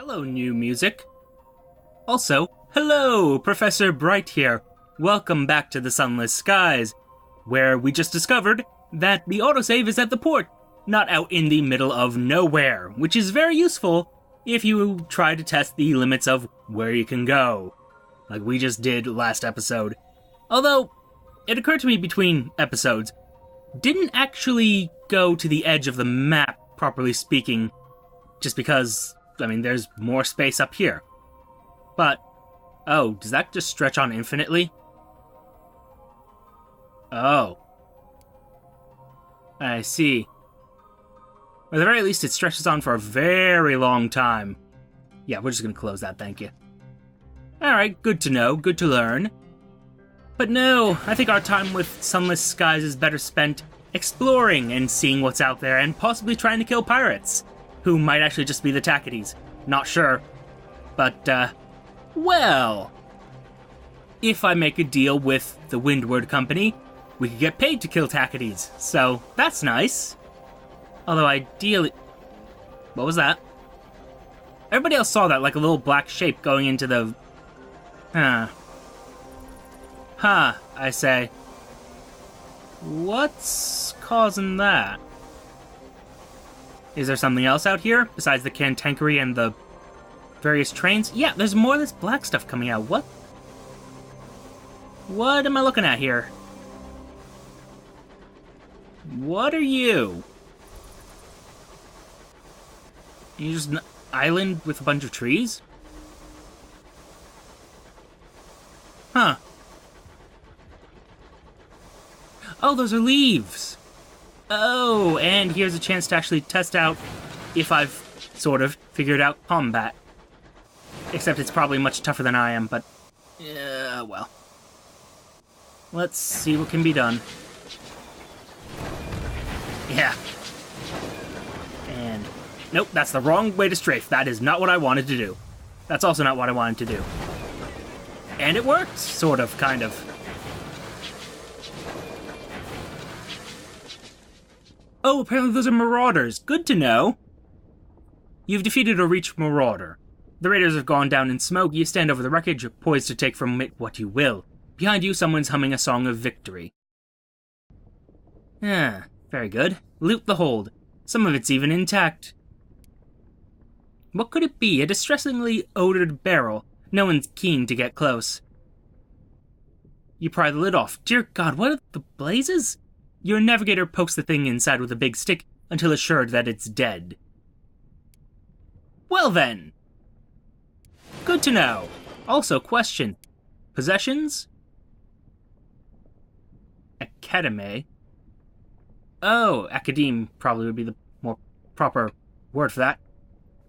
Hello, new music. Also, hello, Professor Bright here. Welcome back to the Sunless Skies, where we just discovered that the autosave is at the port, not out in the middle of nowhere, which is very useful if you try to test the limits of where you can go, like we just did last episode. Although, it occurred to me between episodes, didn't actually go to the edge of the map, properly speaking, just because, there's more space up here. But, oh, does that just stretch on infinitely? Oh. I see. Or at the very least, it stretches on for a very long time. Yeah, we're just gonna close that, thank you. Alright, good to know, good to learn. But no, I think our time with Sunless Skies is better spent exploring and seeing what's out there and possibly trying to kill pirates, who might actually just be the Tackities. Not sure. But, well, if I make a deal with the Windward Company, we could get paid to kill Tackities, so that's nice. Although ideally... What was that? Everybody else saw that, like a little black shape going into the... Huh, I say. What's causing that? Is there something else out here, besides the cantankery and the various trains? Yeah, there's more of this black stuff coming out. What? What am I looking at here? What are you? You just an island with a bunch of trees? Huh. Oh, those are leaves! Oh, and here's a chance to actually test out if I've sort of figured out combat. Except it's probably much tougher than I am, but... well. Let's see what can be done. Yeah. And... Nope, that's the wrong way to strafe. That is not what I wanted to do. That's also not what I wanted to do. And it worked, sort of, kind of. Oh, apparently those are marauders. Good to know. You've defeated a reach marauder. The raiders have gone down in smoke. You stand over the wreckage, poised to take from it what you will. Behind you, someone's humming a song of victory. Ah, very good. Loot the hold. Some of it's even intact. What could it be? A distressingly odored barrel. No one's keen to get close. You pry the lid off. Dear God, what are the blazes? Your navigator pokes the thing inside with a big stick until assured that it's dead. Well then! Good to know. Also, question. Possessions? Academe? Oh, academe probably would be the more proper word for that.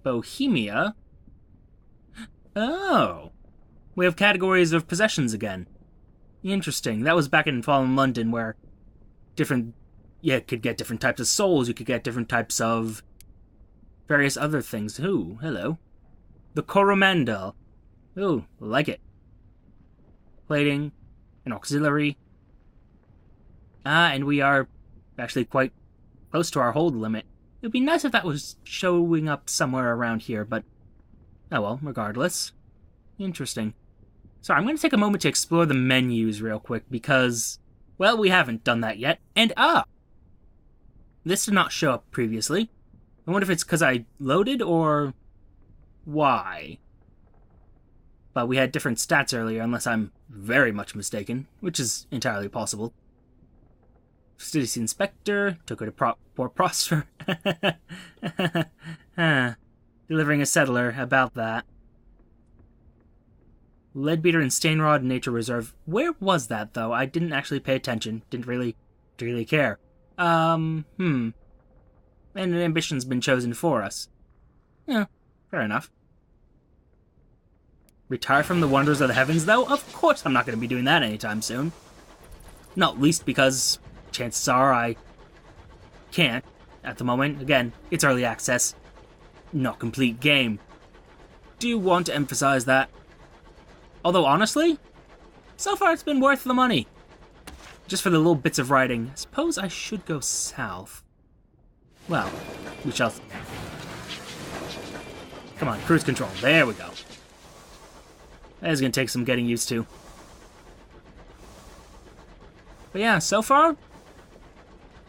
Bohemia? Oh. We have categories of possessions again. Interesting. That was back in Fallen London where you could get different types of souls, you could get different types of various other things. Ooh, hello. The Coromandel. Ooh, like it. Plating, an auxiliary. And we are actually quite close to our hold limit. It would be nice if that was showing up somewhere around here, but oh well, regardless. Interesting. So I'm going to take a moment to explore the menus real quick because, well, we haven't done that yet. And this did not show up previously. I wonder if it's because I loaded or why. But we had different stats earlier, unless I'm very much mistaken, which is entirely possible. Citizen Inspector, took her to Port Prosper. Delivering a settler, about that. Leadbeater and Stainrod Nature Reserve. Where was that, though? I didn't actually pay attention. Didn't really care. And an ambition's been chosen for us. Yeah, fair enough. Retire from the wonders of the heavens, though? Of course I'm not going to be doing that anytime soon. Not least because chances are I can't at the moment. Again, it's early access. Not complete game. Do want to emphasize that. Although, honestly, so far it's been worth the money. Just for the little bits of writing. I suppose I should go south. Well, we shall... Come on, cruise control. There we go. That is going to take some getting used to. But yeah, so far,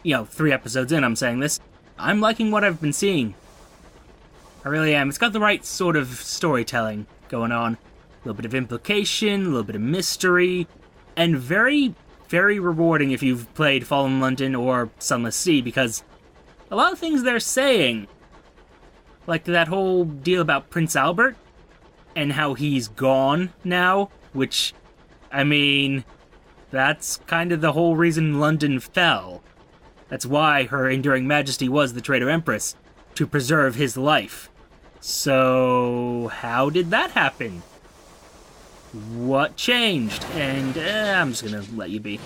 3 episodes in, I'm saying this, I'm liking what I've been seeing. I really am. It's got the right sort of storytelling going on. A little bit of implication, a little bit of mystery, and very, very rewarding if you've played Fallen London or Sunless Sea, because a lot of things they're saying, like that whole deal about Prince Albert, and how he's gone now, which, I mean, that's kind of the whole reason London fell. That's why her enduring majesty was the Traitor Empress, to preserve his life. So, how did that happen? What changed? And I'm just gonna let you be.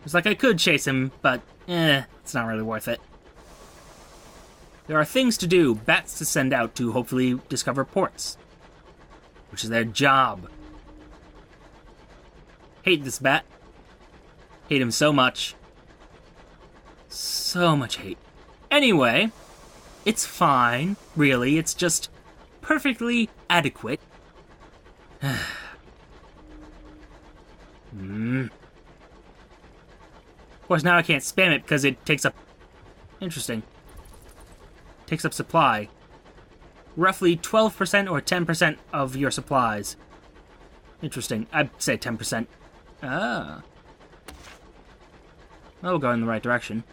It's like I could chase him, but it's not really worth it. There are things to do, bats to send out to hopefully discover ports, which is their job. Hate this bat. Hate him so much. So much hate. Anyway, it's fine, really. It's just perfectly adequate. Of course, now I can't spam it because it takes up... Interesting. Takes up supply. Roughly 12% or 10% of your supplies. Interesting. I'd say 10%. Ah. Well, we'll go in the right direction.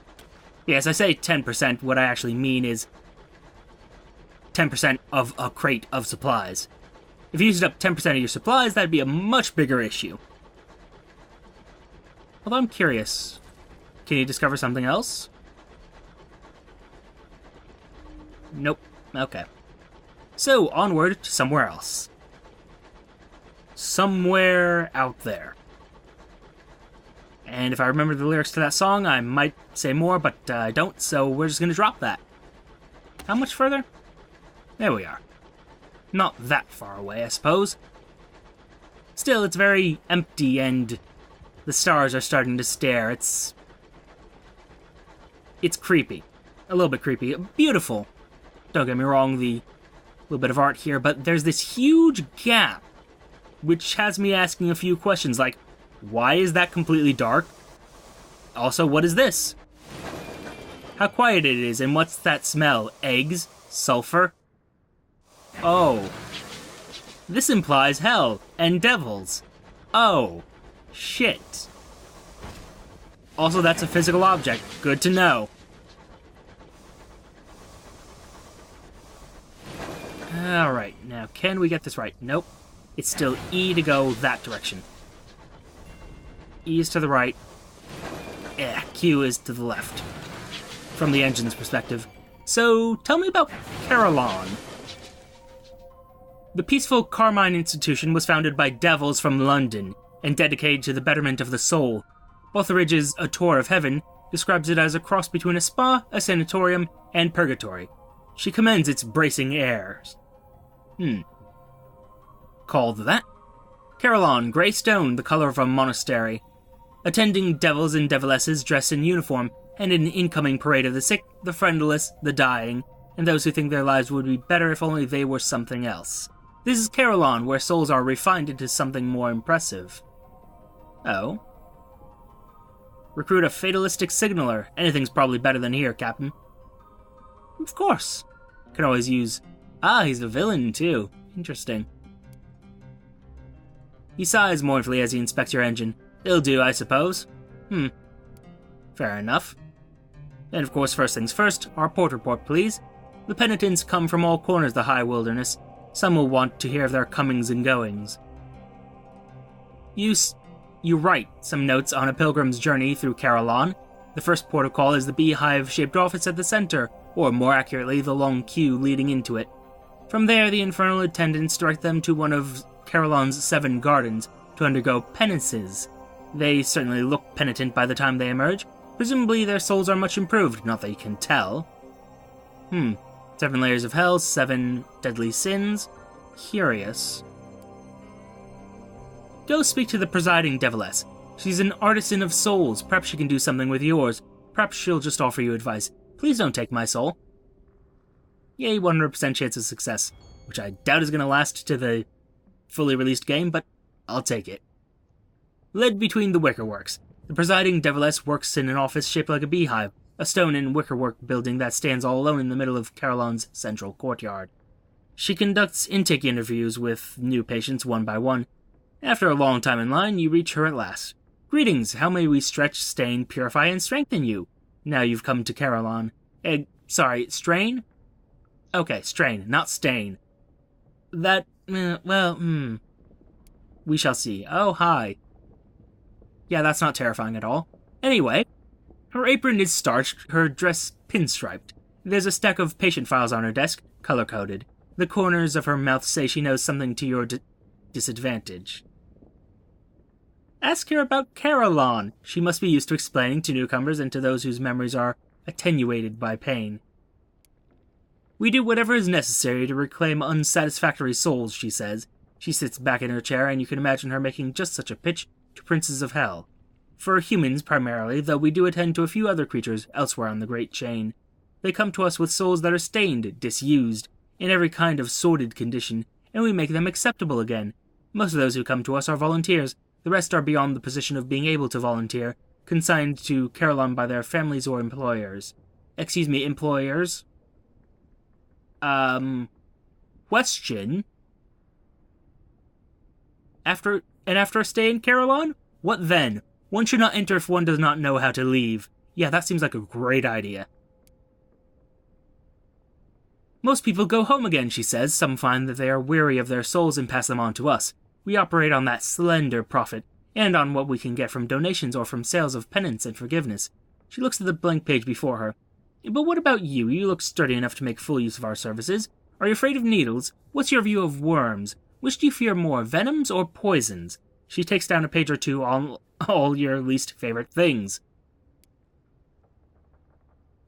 Yes, I say 10%. What I actually mean is 10% of a crate of supplies. If you used up 10% of your supplies, that'd be a much bigger issue. Although I'm curious. Can you discover something else? Nope. Okay. So, onward to somewhere else. Somewhere out there. And if I remember the lyrics to that song, I might say more, but I don't, so we're just gonna drop that. How much further? There we are. Not that far away, I suppose. Still, it's very empty, and the stars are starting to stare. It's creepy. A little bit creepy. Beautiful. Don't get me wrong, the little bit of art here, but there's this huge gap, which has me asking a few questions, like, why is that completely dark? Also, what is this? How quiet it is, and what's that smell? Eggs? Sulfur? Oh. This implies hell, and devils. Oh. Shit. Also, that's a physical object. Good to know. Alright, now can we get this right? Nope. It's still E to go that direction. E is to the right. Q is to the left. From the engine's perspective. So, tell me about Carillon. The peaceful Carmine Institution was founded by devils from London and dedicated to the betterment of the soul. Authorige's A Tour of Heaven describes it as a cross between a spa, a sanitarium, and purgatory. She commends its bracing airs. Called that? Carillon, grey stone, the color of a monastery. Attending devils and devilesses dressed in uniform, and an incoming parade of the sick, the friendless, the dying, and those who think their lives would be better if only they were something else. This is Carillon, where souls are refined into something more impressive. Oh? Recruit a fatalistic signaler. Anything's probably better than here, Captain. Of course. Can always use... Ah, he's a villain, too. Interesting. He sighs mournfully as he inspects your engine. It'll do, I suppose. Fair enough. And of course, first things first, our port report, please. The penitents come from all corners of the high wilderness. Some will want to hear of their comings and goings. You write some notes on a pilgrim's journey through Carillon. The first port of call is the beehive-shaped office at the center, or more accurately, the long queue leading into it. From there, the infernal attendants direct them to one of Carillon's 7 gardens to undergo penances. They certainly look penitent by the time they emerge. Presumably their souls are much improved, not that you can tell. 7 layers of hell, 7 deadly sins. Curious. Go speak to the presiding deviless. She's an artisan of souls. Perhaps she can do something with yours. Perhaps she'll just offer you advice. Please don't take my soul. Yay, 100% chance of success, which I doubt is going to last to the fully released game, but I'll take it. Led between the wickerworks. The presiding deviless works in an office shaped like a beehive, a stone and wickerwork building that stands all alone in the middle of Carillon's central courtyard. She conducts intake interviews with new patients one by one. After a long time in line, you reach her at last. Greetings, how may we stretch, stain, purify, and strengthen you? Now you've come to Carillon. Strain? Okay, strain, not stain. We shall see. Oh, hi. Yeah, that's not terrifying at all. Anyway, her apron is starched, her dress pinstriped. There's a stack of patient files on her desk, color-coded. The corners of her mouth say she knows something to your disadvantage. Ask her about Carillon. She must be used to explaining to newcomers and to those whose memories are attenuated by pain. We do whatever is necessary to reclaim unsatisfactory souls, she says. She sits back in her chair, and you can imagine her making just such a pitch to princes of hell. For humans, primarily, though we do attend to a few other creatures elsewhere on the great chain. They come to us with souls that are stained, disused, in every kind of sordid condition, and we make them acceptable again. Most of those who come to us are volunteers. The rest are beyond the position of being able to volunteer, consigned to Carillon by their families or employers. Employers? Question? After a stay in Carillon? What then? One should not enter if one does not know how to leave. Yeah, that seems like a great idea. Most people go home again, she says. Some find that they are weary of their souls and pass them on to us. We operate on that slender profit, and on what we can get from donations or from sales of penance and forgiveness. She looks at the blank page before her. But what about you? You look sturdy enough to make full use of our services. Are you afraid of needles? What's your view of worms? Which do you fear more, venoms or poisons? She takes down a page or two on all your least favorite things.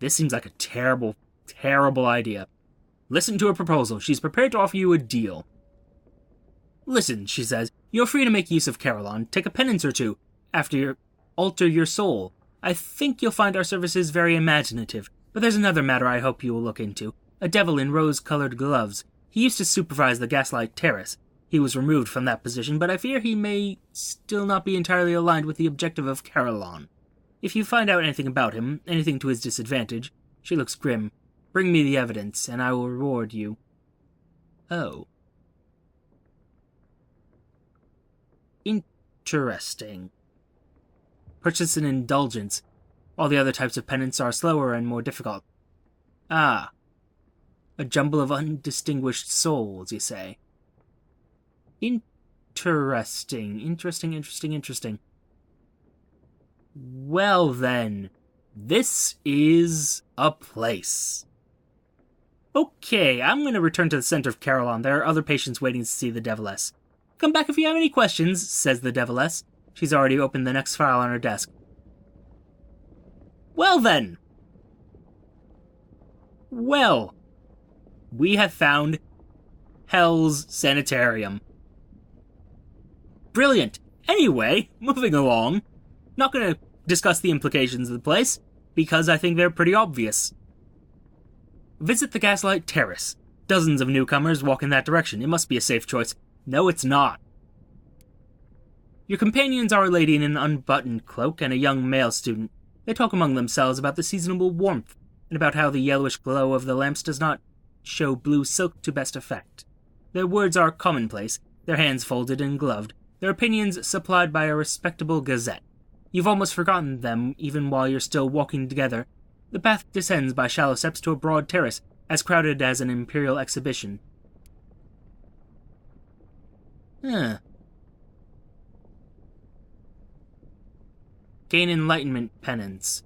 This seems like a terrible, terrible idea. Listen to her proposal. She's prepared to offer you a deal. Listen, she says, you're free to make use of Carillon. Take a penance or two. Alter your soul. I think you'll find our services very imaginative. But there's another matter I hope you will look into. A devil in rose-colored gloves. He used to supervise the Gaslight Terrace. He was removed from that position, but I fear he may still not be entirely aligned with the objective of Carillon. If you find out anything about him, anything to his disadvantage, she looks grim. Bring me the evidence, and I will reward you. Oh. Interesting. Purchase an indulgence. All the other types of penance are slower and more difficult. Ah. A jumble of undistinguished souls, you say. Interesting. Well then, this is a place. Okay, I'm going to return to the center of Carillon. There are other patients waiting to see the Deviless. Come back if you have any questions, says the Deviless. She's already opened the next file on her desk. Well then. Well, we have found Hell's Sanitarium. Brilliant. Anyway, moving along. Not going to discuss the implications of the place, because I think they're pretty obvious. Visit the Gaslight Terrace. Dozens of newcomers walk in that direction. It must be a safe choice. No, it's not. Your companions are a lady in an unbuttoned cloak and a young male student. They talk among themselves about the seasonable warmth, and about how the yellowish glow of the lamps does not show blue silk to best effect. Their words are commonplace, their hands folded and gloved, their opinions supplied by a respectable gazette. You've almost forgotten them, even while you're still walking together. The path descends by shallow steps to a broad terrace, as crowded as an imperial exhibition. Gain enlightenment penance.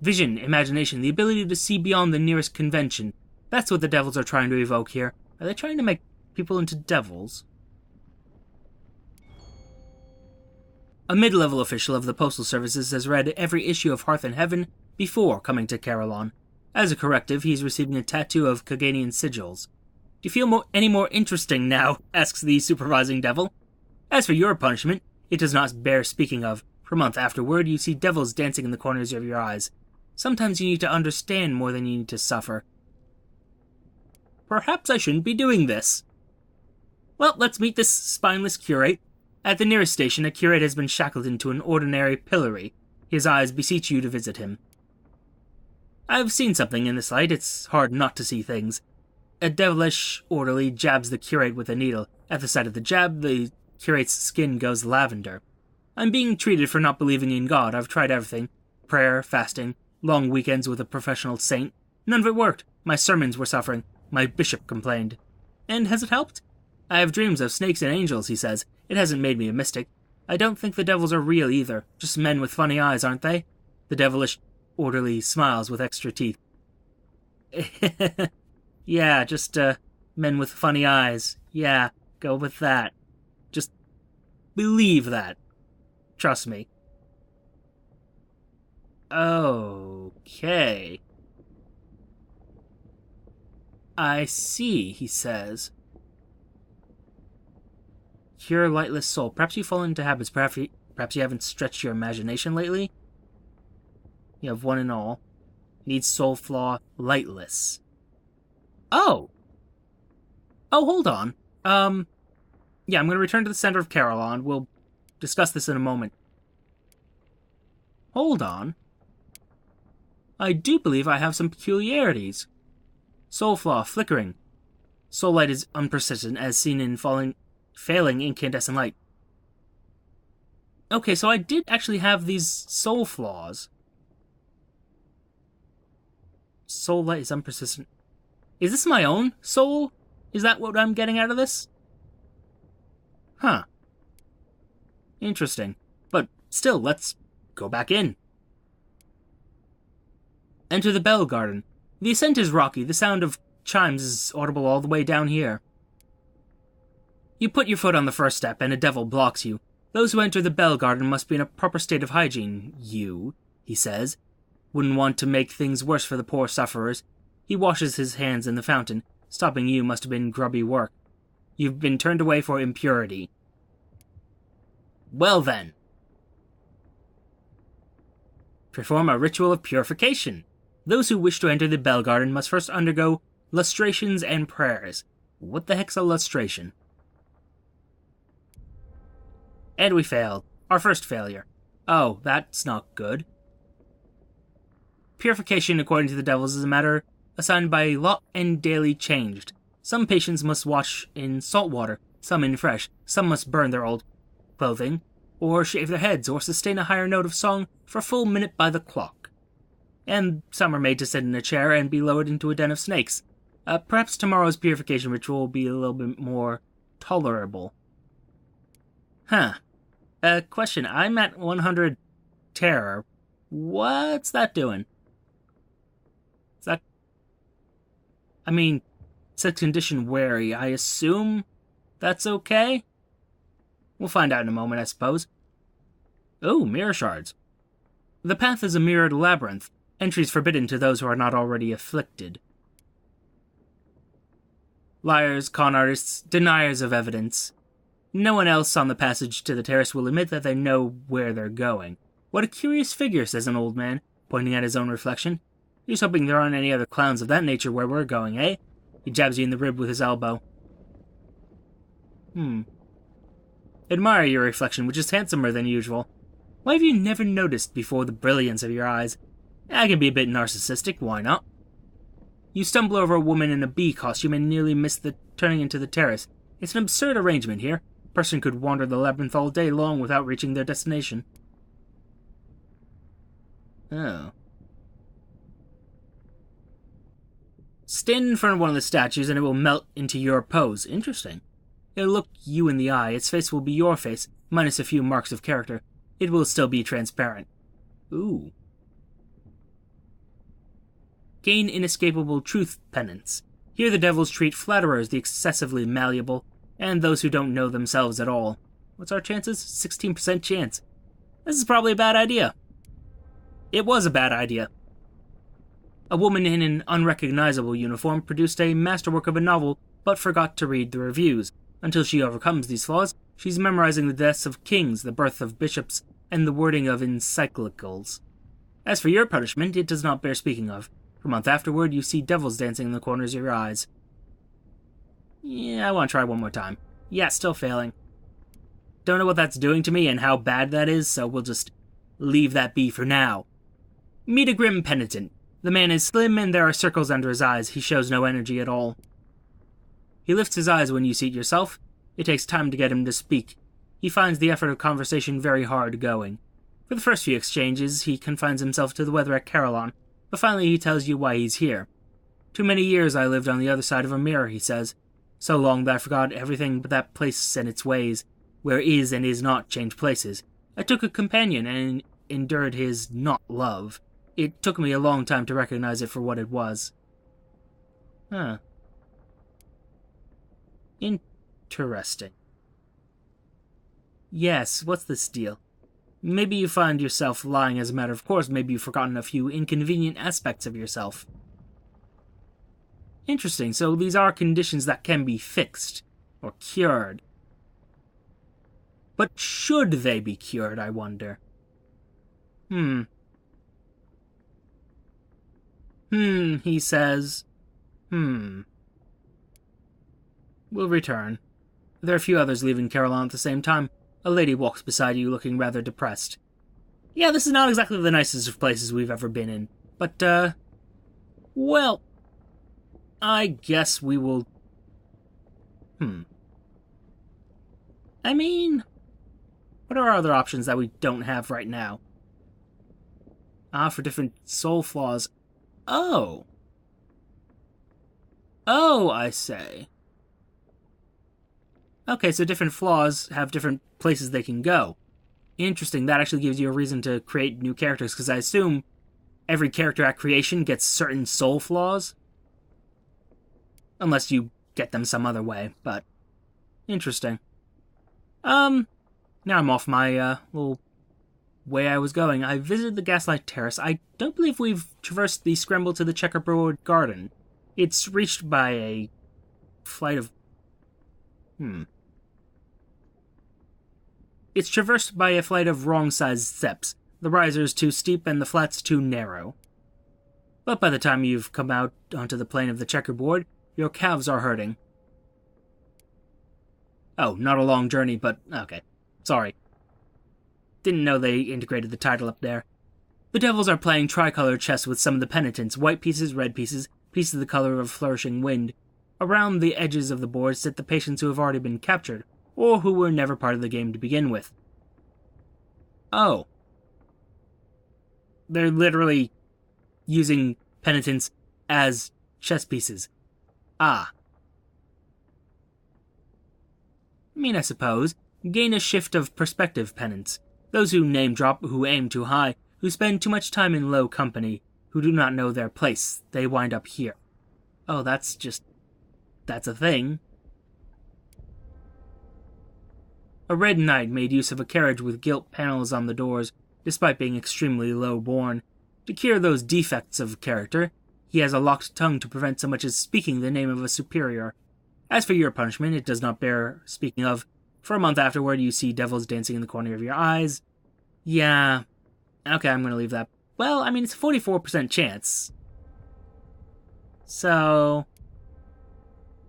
Vision, imagination, the ability to see beyond the nearest convention. That's what the devils are trying to evoke here. Are they trying to make people into devils? A mid-level official of the Postal Services has read every issue of Hearth and Heaven before coming to Carillon. As a corrective, he's receiving a tattoo of Kaganian sigils. Do you feel any more interesting now? Asks the supervising devil. As for your punishment, it does not bear speaking of. For a month afterward, you see devils dancing in the corners of your eyes. Sometimes you need to understand more than you need to suffer. Perhaps I shouldn't be doing this. Well, let's meet this spineless curate. At the nearest station, a curate has been shackled into an ordinary pillory. His eyes beseech you to visit him. I've seen something in this light. It's hard not to see things. A devilish orderly jabs the curate with a needle. At the sight of the jab, the curate's skin goes lavender. I'm being treated for not believing in God. I've tried everything. Prayer, fasting, long weekends with a professional saint. None of it worked. My sermons were suffering. My bishop complained. And has it helped? I have dreams of snakes and angels, he says. It hasn't made me a mystic. I don't think the devils are real either. Just men with funny eyes, aren't they? The devilish orderly smiles with extra teeth. Yeah, just, men with funny eyes. Yeah, go with that. Just believe that. Trust me. Okay. I see, he says. Pure, lightless soul. Perhaps you fall into habits. Perhaps you haven't stretched your imagination lately. You have one and all. Needs soul flaw, lightless. Oh! Oh, hold on. Yeah, I'm going to return to the center of Carolon. We'll discuss this in a moment. Hold on. I do believe I have some peculiarities. Soul flaw, flickering. Soul light is unpersistent, as seen in failing incandescent light. Okay, so I did actually have these soul flaws. Soul light is unpersistent. Is this my own soul? Is that what I'm getting out of this? Huh. Interesting. But still, let's go back in. Enter the bell garden. The ascent is rocky. The sound of chimes is audible all the way down here. You put your foot on the first step, and a devil blocks you. Those who enter the bell garden must be in a proper state of hygiene. You, he says, wouldn't want to make things worse for the poor sufferers. He washes his hands in the fountain. Stopping you must have been grubby work. You've been turned away for impurity. Well then. Perform a ritual of purification. Those who wish to enter the bell garden must first undergo lustrations and prayers. What the heck's a lustration? And we failed. Our first failure. Oh, that's not good. Purification, according to the devils, is a matter assigned by law and daily changed. Some patients must wash in salt water, some in fresh, some must burn their old clothing, or shave their heads, or sustain a higher note of song for a full minute by the clock. And some are made to sit in a chair and be lowered into a den of snakes. Perhaps tomorrow's purification ritual will be a little bit more tolerable. Huh. Question. I'm at 100 terror. What's that doing? Is that... I mean, it said condition wary. I assume that's okay? We'll find out in a moment, I suppose. Oh, mirror shards. The path is a mirrored labyrinth. Entries forbidden to those who are not already afflicted. Liars, con artists, deniers of evidence. No one else on the passage to the terrace will admit that they know where they're going. What a curious figure, says an old man, pointing at his own reflection. He's hoping there aren't any other clowns of that nature where we're going, eh? He jabs you in the rib with his elbow. Admire your reflection, which is handsomer than usual. Why have you never noticed before the brilliance of your eyes? I can be a bit narcissistic, why not? You stumble over a woman in a bee costume and nearly miss the turning into the terrace. It's an absurd arrangement here. A person could wander the labyrinth all day long without reaching their destination. Oh. Stand in front of one of the statues and it will melt into your pose. Interesting. It'll look you in the eye. Its face will be your face, minus a few marks of character. It will still be transparent. Ooh. Gain inescapable truth penance. Here the devils treat flatterers, the excessively malleable, and those who don't know themselves at all. What's our chances? 16% chance. This is probably a bad idea. It was a bad idea. A woman in an unrecognizable uniform produced a masterwork of a novel, but forgot to read the reviews. Until she overcomes these flaws, she's memorizing the deaths of kings, the birth of bishops, and the wording of encyclicals. As for your punishment, it does not bear speaking of. For a month afterward, you see devils dancing in the corners of your eyes. Yeah, I want to try one more time. Yeah, still failing. Don't know what that's doing to me and how bad that is, so we'll just leave that be for now. Meet a grim penitent. The man is slim and there are circles under his eyes. He shows no energy at all. He lifts his eyes when you seat yourself. It takes time to get him to speak. He finds the effort of conversation very hard going. For the first few exchanges, he confines himself to the weather at Carillon, but finally he tells you why he's here. Too many years I lived on the other side of a mirror, he says. So long that I forgot everything but that place and its ways, where is and is not change places. I took a companion and endured his not love. It took me a long time to recognize it for what it was. Huh. Interesting. Yes, what's this deal? Maybe you find yourself lying as a matter of course, maybe you've forgotten a few inconvenient aspects of yourself. Interesting, so these are conditions that can be fixed, or cured. But should they be cured, I wonder? He says. We'll return. There are a few others leaving Carillon at the same time. A lady walks beside you, looking rather depressed. Yeah, this is not exactly the nicest of places we've ever been in. But, well, I guess we will... I mean, what are our other options that we don't have right now? For different soul flaws. Oh, I say. Okay, so different flaws have different places they can go. Interesting, that actually gives you a reason to create new characters, because I assume every character at creation gets certain soul flaws? Unless you get them some other way, but... interesting. Now I'm off my, little way I was going. I visited the Gaslight Terrace. I don't believe we've traversed the scramble to the checkerboard garden. It's reached by a flight of... It's traversed by a flight of wrong-sized steps. The riser's too steep and the flat's too narrow. But by the time you've come out onto the plane of the checkerboard, your calves are hurting. Oh, not a long journey, but okay. Sorry. Didn't know they integrated the title up there. The devils are playing tricolor chess with some of the penitents, white pieces, red pieces, pieces the color of flourishing wind. Around the edges of the board sit the patients who have already been captured, or who were never part of the game to begin with. Oh. They're literally using penitents as chess pieces. I mean, I suppose. Gain a shift of perspective, penance. Those who name-drop, who aim too high, who spend too much time in low company, who do not know their place, they wind up here. Oh, that's a thing. A red knight made use of a carriage with gilt panels on the doors, despite being extremely low-born. To cure those defects of character, he has a locked tongue to prevent so much as speaking the name of a superior. As for your punishment, it does not bear speaking of. For a month afterward, you see devils dancing in the corner of your eyes. Yeah. Okay, I'm gonna leave that. Well, I mean, it's a 44% chance. So...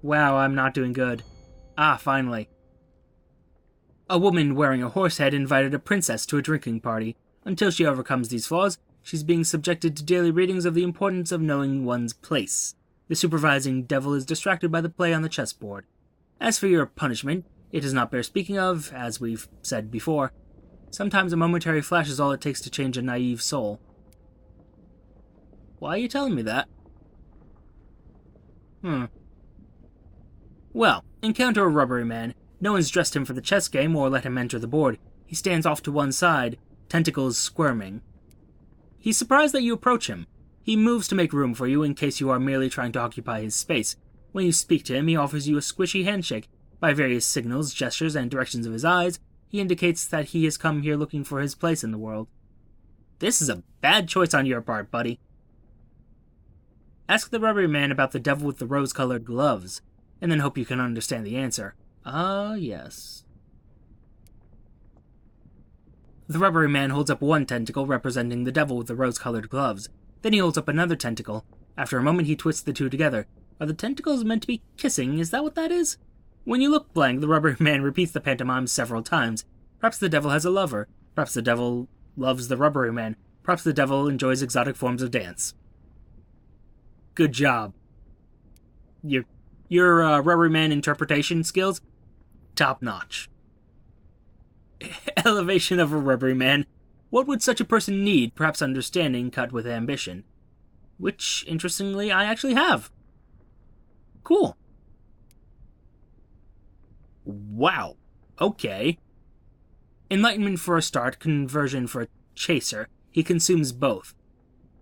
wow, I'm not doing good. Finally. A woman wearing a horse head invited a princess to a drinking party. Until she overcomes these flaws, she's being subjected to daily readings of the importance of knowing one's place. The supervising devil is distracted by the play on the chessboard. As for your punishment, it does not bear speaking of, as we've said before. Sometimes a momentary flash is all it takes to change a naive soul. Why are you telling me that? Well, encounter a rubbery man. No one's dressed him for the chess game or let him enter the board. He stands off to one side, tentacles squirming. He's surprised that you approach him. He moves to make room for you in case you are merely trying to occupy his space. When you speak to him, he offers you a squishy handshake. By various signals, gestures, and directions of his eyes, he indicates that he has come here looking for his place in the world. This is a bad choice on your part, buddy. Ask the rubbery man about the devil with the rose-colored gloves, and then hope you can understand the answer. Yes. The rubbery man holds up one tentacle representing the devil with the rose-colored gloves. Then he holds up another tentacle. After a moment he twists the two together. Are the tentacles meant to be kissing? Is that what that is? When you look blank, the rubber man repeats the pantomime several times. Perhaps the devil has a lover. Perhaps the devil loves the rubbery man. Perhaps the devil enjoys exotic forms of dance. Good job. Your rubbery man interpretation skills, top notch. Elevation of a rubbery man. What would such a person need? Perhaps understanding cut with ambition. Which, interestingly, I actually have. Cool. Wow. Okay. Enlightenment for a start, conversion for a chaser. He consumes both.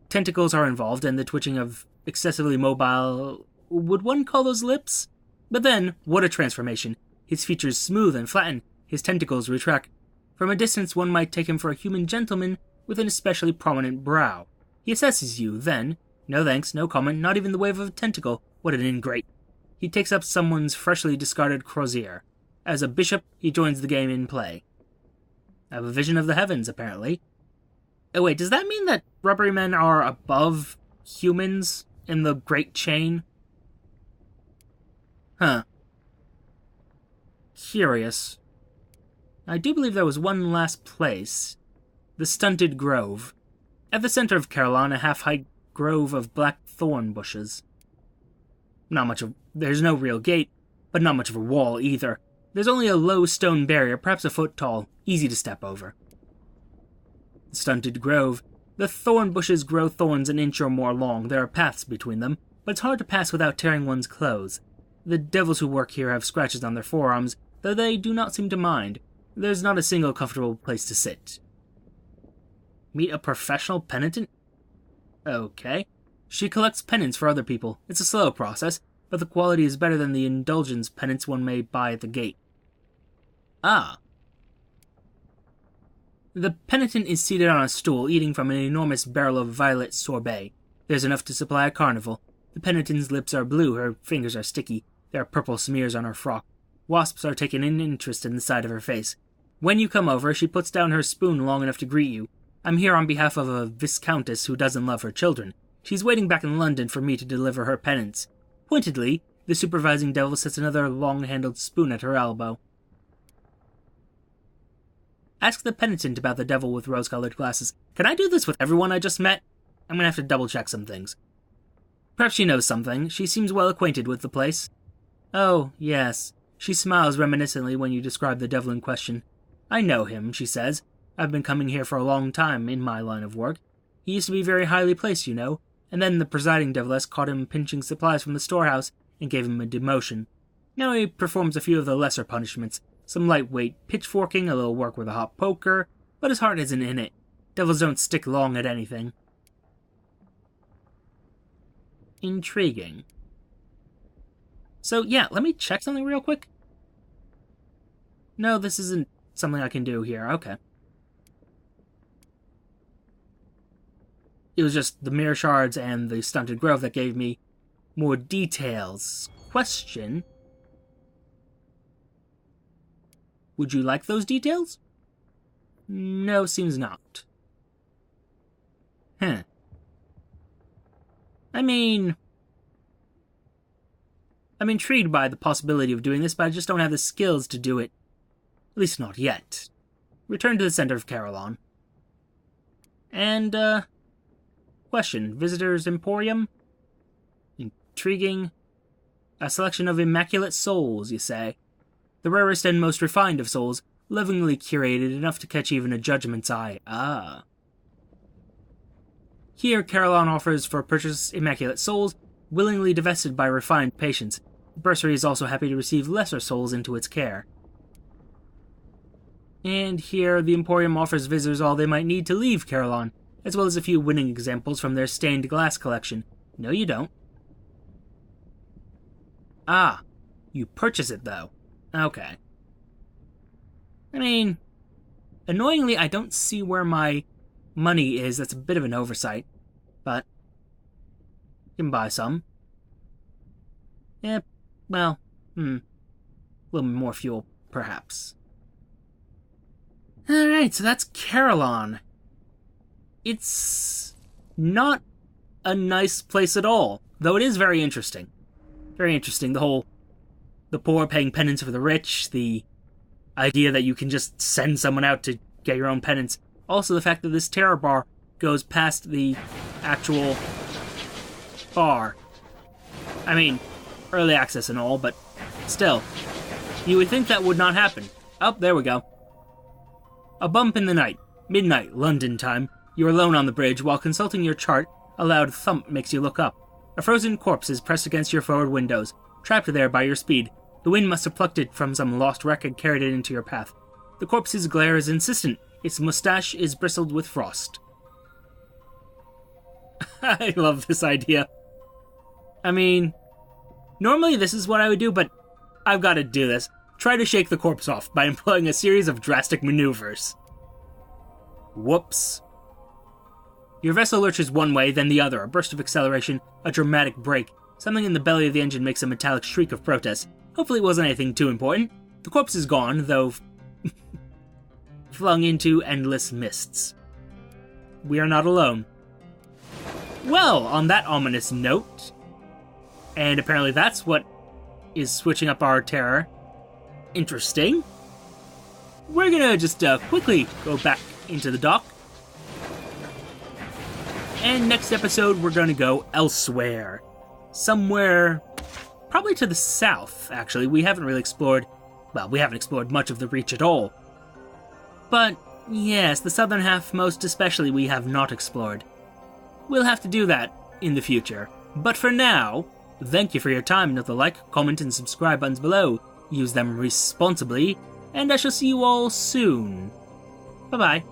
Tentacles are involved, and the twitching of excessively mobile... Would one call those lips? But then, what a transformation. His features smooth and flatten, his tentacles retract. From a distance, one might take him for a human gentleman with an especially prominent brow. He assesses you, then, no thanks, no comment, not even the wave of a tentacle. What an ingrate. He takes up someone's freshly discarded crozier. As a bishop, he joins the game in play. I have a vision of the heavens, apparently. Oh wait, does that mean that rubbery men are above humans in the Great Chain? Huh. Curious. I do believe there was one last place. The Stunted Grove. At the center of Caroline, a half-height grove of black thorn bushes. There's no real gate, but not much of a wall either. There's only a low stone barrier, perhaps a foot tall, easy to step over. The Stunted Grove. The thorn bushes grow thorns an inch or more long. There are paths between them, but it's hard to pass without tearing one's clothes. The devils who work here have scratches on their forearms, though they do not seem to mind. There's not a single comfortable place to sit. Meet a professional penitent? Okay. She collects penance for other people. It's a slow process, but the quality is better than the indulgence penance one may buy at the gate. Ah. The penitent is seated on a stool, eating from an enormous barrel of violate sorbet. There's enough to supply a carnival. The penitent's lips are blue, her fingers are sticky. There are purple smears on her frock. Wasps are taking an interest in the side of her face. When you come over, she puts down her spoon long enough to greet you. I'm here on behalf of a viscountess who doesn't love her children. She's waiting back in London for me to deliver her penance. Pointedly, the supervising devil sets another long-handled spoon at her elbow. Ask the penitent about the devil with rose-colored glasses. Can I do this with everyone I just met? I'm gonna have to double-check some things. Perhaps she knows something. She seems well acquainted with the place. Oh, yes. She smiles reminiscently when you describe the devil in question. I know him, she says. I've been coming here for a long time in my line of work. He used to be very highly placed, you know, and then the presiding deviless caught him pinching supplies from the storehouse and gave him a demotion. Now he performs a few of the lesser punishments, some lightweight pitchforking, a little work with a hot poker, but his heart isn't in it. Devils don't stick long at anything. Intriguing. So, yeah, let me check something real quick. No, this isn't something I can do here. Okay. It was just the mirror shards and the Stunted Grove that gave me more details. Question. Would you like those details? No, seems not. Huh. I mean, I'm intrigued by the possibility of doing this, but I just don't have the skills to do it. At least not yet. Return to the center of Caroline. And, question. Visitor's Emporium? Intriguing. A selection of immaculate souls, you say. The rarest and most refined of souls, lovingly curated enough to catch even a Judgment's eye. Ah. Here, Caroline offers for purchase immaculate souls, willingly divested by refined patience. The bursary is also happy to receive lesser souls into its care. And here, the Emporium offers visitors all they might need to leave Caroline, as well as a few winning examples from their stained glass collection. No, you don't. Ah, you purchase it, though. Okay. I mean, annoyingly, I don't see where my money is. That's a bit of an oversight, but you can buy some. Yeah, well, a little more fuel, perhaps. Alright, so that's Caroline. It's not a nice place at all, though it is very interesting. Very interesting. The poor paying penance for the rich, the idea that you can just send someone out to get your own penance. Also the fact that this terror bar goes past the actual bar. I mean, early access and all, but still. You would think that would not happen. Oh, there we go. A bump in the night. Midnight, London time. You're alone on the bridge. While consulting your chart, a loud thump makes you look up. A frozen corpse is pressed against your forward windows, trapped there by your speed. The wind must have plucked it from some lost wreck and carried it into your path. The corpse's glare is insistent. Its mustache is bristled with frost. I love this idea. I mean, normally this is what I would do, but I've got to do this. Try to shake the corpse off by employing a series of drastic maneuvers. Whoops. Your vessel lurches one way, then the other. A burst of acceleration, a dramatic brake. Something in the belly of the engine makes a metallic shriek of protest. Hopefully it wasn't anything too important. The corpse is gone, though flung into endless mists. We are not alone. Well, on that ominous note, and apparently that's what is switching up our terror. Interesting. We're gonna just quickly go back into the dock. And next episode, we're gonna go elsewhere. Somewhere, probably to the south, actually. We haven't explored much of the Reach at all. But, yes, the southern half most especially we have not explored. We'll have to do that in the future. But for now, thank you for your time. Note the like, comment, and subscribe buttons below. Use them responsibly, and I shall see you all soon. Bye-bye.